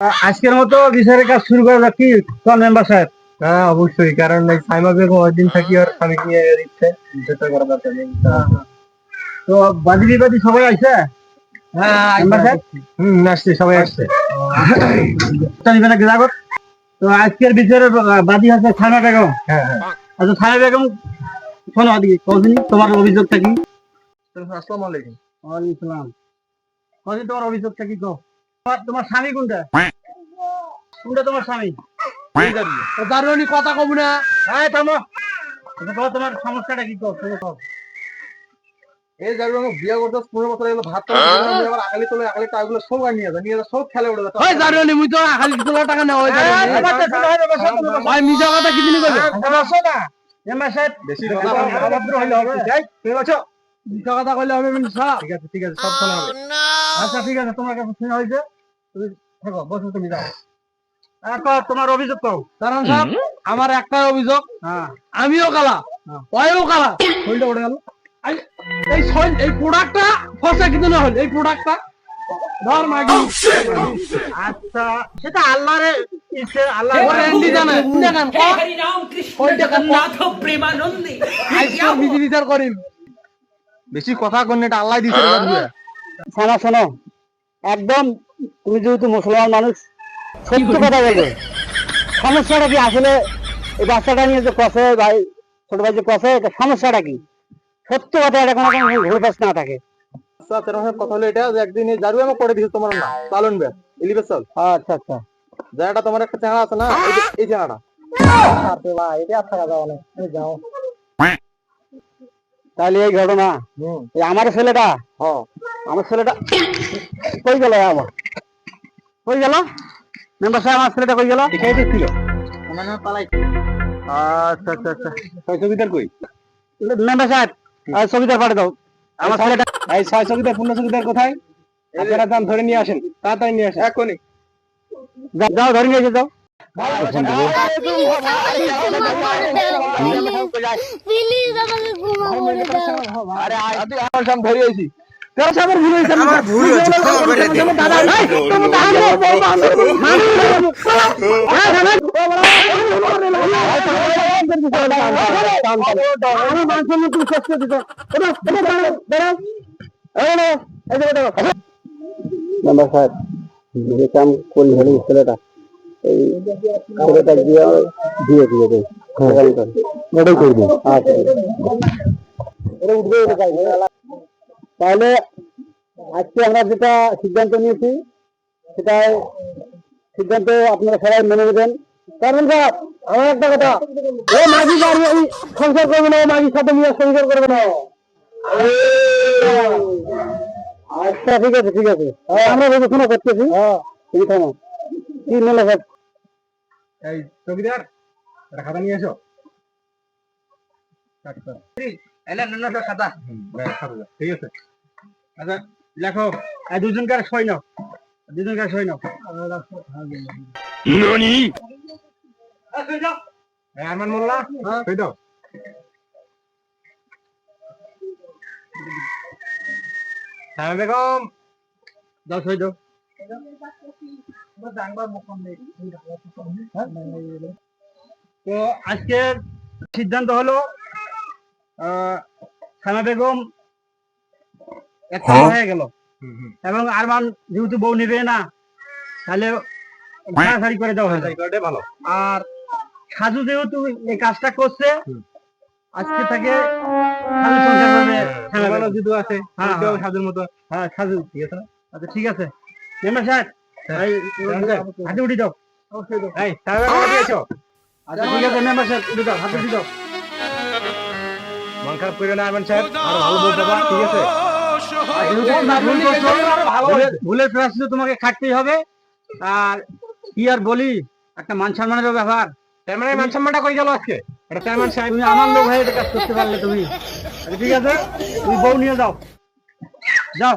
আজকের মতো বিচারের কাজ শুরু করা যাক কি কোন মেম্বার সাহেব? হ্যাঁ অবশ্যই, কারণ এই সাইমা বেগম অনেকদিন থাকি আর স্বামী নিয়ে দিচ্ছে, যেটা করা দরকার নেই। তো বাদী বিবাদী সবাই আছে? হ্যাঁ মেম্বার সাহেব আসছে, সবাই আসছে। তো আজকের বিচারের বাদী আছে সাইমা বেগম। হ্যাঁ হ্যাঁ। আচ্ছা সাইমা বেগম, শোনো ওদিকে কদিন তোমার অভিযোগটা কি? আসসালামু আলাইকুম। ওয়ালাইকুম আসসালাম। কদিন তোমার অভিযোগটা কি কও? তোমার স্বামী কোনটা? কোনটা তোমার স্বামী? দারুণী কথা কব না। হ্যাঁ থামো। তোমার সমস্যাটা কি কও? তুমি কও। এই দারুণ বিয়ে করতে 15 বছর হলো, ভাত টাকা আবার আগালি তোলে, আগালি টাকাগুলো সব নিয়ে যায় সব খেলে উড়ে যায়। ওই জারুনি মুই তো আখালি তোলা টাকা নেওয়া হয় জারুনি ভাই মিজা কথা কি দিনি কইবে বসো না মেম্বার সাহেব, বেশি কথা অভদ্র হইলে হবে। যাই তুমি আছো। মিজা কথা কইলে হবে মিনসা ঠিক আছে সব শোনা হবে। আচ্ছা ঠিক আছে, তোমার কাছে শোনা হয়েছে, তুমি থাকো, বসো, তুমি যাও। তোমার অভিযোগ কও। কারণ সাহেব আমার একটাই অভিযোগ, হ্যাঁ আমিও কালা ওইও কালা হইলে উড়ে গেল। এই প্রোডাক্টটা ফসা কিন্তু না হল, এই প্রোডাক্টটা ধর মাগি। আচ্ছা সেটা আল্লাহর ইচ্ছে, আল্লাহ গ্যারান্টি জানে দেখেন हरि राम कृष्ण जगन्नाथ प्रेमानंदी আইসো বিধি বিচার করিম। বেশি কথা কোন এটা আল্লাহ দিছে রে বাবু। শোনো শোনো, একদম তুমি যেহেতু মুসলমান মানুষ, সত্য কথা বলবে। সমস্যাটা কি আসলে এই বাচ্চাটা নিয়ে যে কষে ভাই, ছোট ভাই যে কষে, এটা সমস্যাটা কি? সত্য কথা, এটা কোনো ঘুরপাস না থাকে। আচ্ছা তেরো কথা হলো এটা যে একদিন এই দারু আমাকে করে দিছে তোমার না চালন বে ইলিবে চল। আচ্ছা আচ্ছা, যাটা তোমার একটা চেহারা আছে না, এই চেহারাটা এটা আচ্ছা কথা অনেক, যাও। তাহলে এই ঘটনা, এই আমার ছেলেটা, আমার ছেলেটা কই গেল? আমার কই গেল মেম্বার সাহেব? আমার ছেলেটা কই গেল? এখানে তো ছিল। মানে পালাইছে। আচ্ছা আচ্ছা আচ্ছা, ছবিদার কই? মেম্বার সাহেব ছবিদার পাঠিয়ে দাও। আমার ছেলেটা এই ছয় ছবিদার পূর্ণ ছবিদার কোথায়? আপনারা যান ধরে নিয়ে আসেন, তাড়াতাড়ি নিয়ে আসেন এখনই। যাও, ধরে নিয়ে এসে যাও। প্লিজ আমাকে ক্ষমা করে দাও। আরে আমার সামনে ধরে আইছি। আমার ভুল হয়েছে, ক্ষমা করে দিও। দাদা মেম্বার সাহেব, যে কাম করলি হলো ছেলেটা, এই ছেলেটা দিয়ে দিয়ে দিয়ে দেয়, ওটাই করবো। আচ্ছা তাহলে আজকে আমরা যেটা সিদ্ধান্ত নিয়েছি, সেটাই সিদ্ধান্ত আপনারা সবাই মেনে নেবেন। কারণ স্যার আমার একটা কথা, ও মাঝি বাড়ি ওই সংসার করবে না, ও মাঝির সাথে নিয়ে সংসার করবে না। আচ্ছা ঠিক আছে ঠিক আছে, আমরা বিবেচনা করতেছি। তুমি থামো, কি মেলে স্যার? এই চৌকিদার একটা খাতা নিয়ে এসো। খাতা ঠিক আছে। আচ্ছা লেখো, দুজনকার সই নাও, দুজনকার সই নাও। আরমান মোল্লা সই দাও। সাইমা বেগম দাও, সই দাও। তো আজকের সিদ্ধান্ত হলো সাইমা বেগম একটা হয়ে গেল, এবং আরমান যেহেতু বউ নিবে না, তাহলে ছাড়াছাড়ি করে দেওয়া হয়েছে। এটাই ভালো। আর সাজু যেহেতু এই কাজটা করছে, আজকে থেকে সাজু সংসার করবে সাইমা বেগম। যদি আছে হ্যাঁ, এটাও হ্যাঁ। সাজের মতো। হ্যাঁ সাজু, ঠিক আছে না? আচ্ছা ঠিক আছে মেম্বার সাহেব, এই হাতে উঠি দাও। এই সাইমা বেগম নিয়ে এসো। আচ্ছা ঠিক আছে মেম্বার সাহেব, উঠে দাও, হাতে উঠি দাও। মন খারাপ করে না আরমান সাহেব, আরো ভালো বলতে পারবা, ঠিক আছে? আর যেহেতু তোমরা ভুল করছো, ভুলের প্রায়শ্চিত্ত তোমাকে খাটতেই হবে। আর কি আর বলি, একটা মান সম্মানের ব্যাপার। তার মানে মান সম্মানটা কই গেল আজকে? এটা চেয়ারম্যান সাহেব। তুমি আমার লোক হয়ে এটা কাজ করতে পারলে তুমি। আচ্ছা, ঠিক আছে, তুমি বউ নিয়ে যাও, যাও।